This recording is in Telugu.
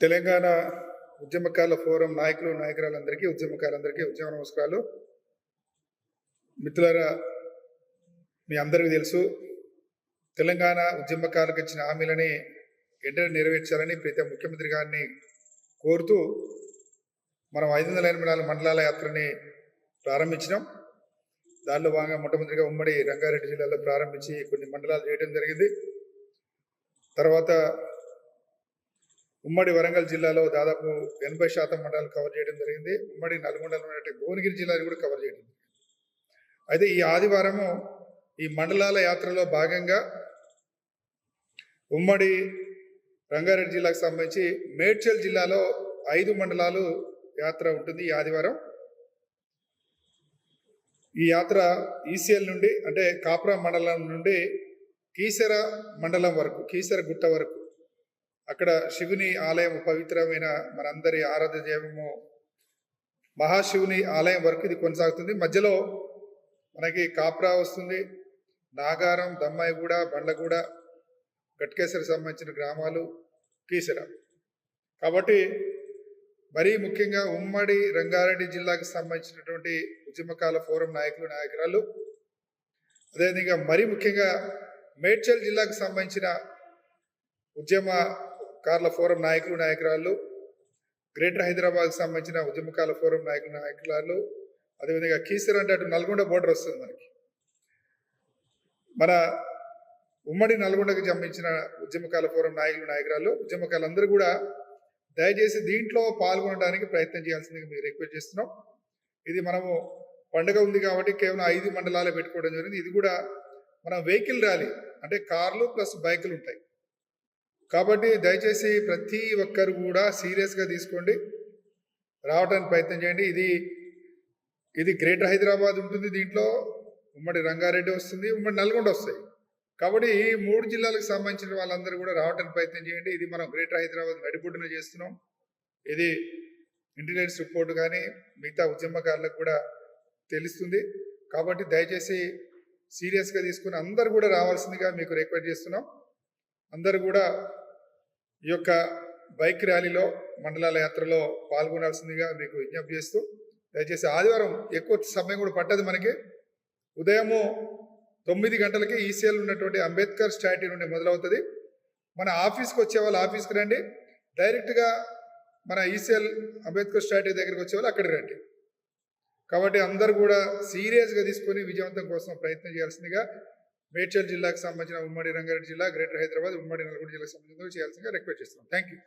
తెలంగాణ ఉద్యమకారుల ఫోరం నాయకులు నాయకురాలందరికీ ఉద్యమకారులందరికీ ఉద్యమ నమస్కారాలు. మిత్రులారా, మీ అందరికీ తెలుసు, తెలంగాణ ఉద్యమకారులకు ఇచ్చిన హామీలని వెంటనే నెరవేర్చాలని ప్రతి ముఖ్యమంత్రి గారిని కోరుతూ మనం 584 మండలాల యాత్రని ప్రారంభించినాం. దానిలో భాగంగా మొట్టమొదటిగా ఉమ్మడి రంగారెడ్డి జిల్లాలో ప్రారంభించి కొన్ని మండలాలు చేయడం జరిగింది. తర్వాత ఉమ్మడి వరంగల్ జిల్లాలో దాదాపు 80% మండలాలు కవర్ చేయడం జరిగింది. ఉమ్మడి నల్గొండలో ఉన్నట్టు భువనగిరి జిల్లాని కూడా కవర్ చేయడం. అయితే ఈ ఆదివారము ఈ మండలాల యాత్రలో భాగంగా ఉమ్మడి రంగారెడ్డి జిల్లాకు సంబంధించి మేడ్చల్ జిల్లాలో 5 మండలాలు యాత్ర ఉంటుంది ఈ ఆదివారం. ఈ యాత్ర ఈసీఎల్ నుండి అంటే కాప్రా మండలం నుండి కీసర మండలం వరకు, కీసర గుట్ట వరకు, అక్కడ శివుని ఆలయం, పవిత్రమైన మనందరి ఆరాధ్య దైవము మహాశివుని ఆలయం వరకు ఇది కొనసాగుతుంది. మధ్యలో మనకి కాప్రా వస్తుంది, నాగారం, దమ్మాయిగూడ, బండ్లగూడ, గట్కేసరికి సంబంధించిన గ్రామాలు, కీసర. కాబట్టి మరీ ముఖ్యంగా ఉమ్మడి రంగారెడ్డి జిల్లాకు సంబంధించినటువంటి ఉద్యమకాల ఫోరం నాయకులు నాయకురాలు, అదేవిధంగా మరీ ముఖ్యంగా మేడ్చల్ జిల్లాకు సంబంధించిన ఉద్యమకారుల ఫోరం నాయకులు నాయకురాలు, గ్రేటర్ హైదరాబాద్కు సంబంధించిన ఉద్యమకాల ఫోరం నాయకులు నాయకురాలు, అదేవిధంగా కీసర అంటే అటు నల్గొండ బోర్డర్ వస్తుంది మనకి. మన ఉమ్మడి నల్గొండకు సంబంధించిన ఉద్యమకాల ఫోరం నాయకులు నాయకురాలు, ఉద్యమకాలందరూ కూడా దయచేసి దీంట్లో పాల్గొనడానికి ప్రయత్నం చేయాల్సిందిగా మీరు రిక్వెస్ట్ చేస్తున్నాం. ఇది మనము పండుగ ఉంది కాబట్టి కేవలం 5 మండలాలే పెట్టుకోవడం జరిగింది. ఇది కూడా మనం వెహికల్ ర్యాలీ అంటే కార్లు ప్లస్ బైకులు ఉంటాయి. కాబట్టి దయచేసి ప్రతి ఒక్కరు కూడా సీరియస్గా తీసుకోండి, రావడానికి ప్రయత్నం చేయండి. ఇది గ్రేటర్ హైదరాబాద్ ఉంటుంది, దీంట్లో ఉమ్మడి రంగారెడ్డి వస్తుంది, ఉమ్మడి నల్గొండ వస్తాయి. కాబట్టి ఈ 3 జిల్లాలకు సంబంధించిన వాళ్ళందరూ కూడా రావడానికి ప్రయత్నం చేయండి. ఇది మనం గ్రేటర్ హైదరాబాద్ నడిబొడ్డున చేస్తున్నాం. ఇది ఇంటెలిజెన్స్ రిపోర్ట్ కానీ మిగతా ఉద్యమకారులకు కూడా తెలుస్తుంది. కాబట్టి దయచేసి సీరియస్గా తీసుకుని అందరూ కూడా రావాల్సిందిగా మీకు రిక్వెస్ట్ చేస్తున్నాం. అందరూ కూడా ఈ యొక్క బైక్ ర్యాలీలో, మండలాల యాత్రలో పాల్గొనాల్సిందిగా మీకు విజ్ఞప్తి చేస్తూ, దయచేసి ఆదివారం ఎక్కువ సమయం కూడా పట్టదు మనకి. ఉదయము 9 గంటలకి ఈసీఎల్ ఉన్నటువంటి అంబేద్కర్ స్టాట్యూ నుండి మొదలవుతుంది. మన ఆఫీస్కి వచ్చే వాళ్ళు ఆఫీస్కి రండి, డైరెక్ట్గా మన ఈసీఎల్ అంబేద్కర్ స్టాట్యూ దగ్గరికి వచ్చే వాళ్ళు అక్కడికి రండి. కాబట్టి అందరూ కూడా సీరియస్గా తీసుకొని విజయవంతం కోసం ప్రయత్నం చేయాల్సిందిగా మేడ్చల్ జిల్లాకు సంబంధించిన ఉమ్మడి రంగారెడ్డి జిల్లా, గ్రేటర్ హైదరాబాద్, ఉమ్మడి నల్గొండ జిల్లాకు సంబంధించిన చేయాల్సిందిగా రిక్వెస్ట్ చేస్తున్నాం. Thank you.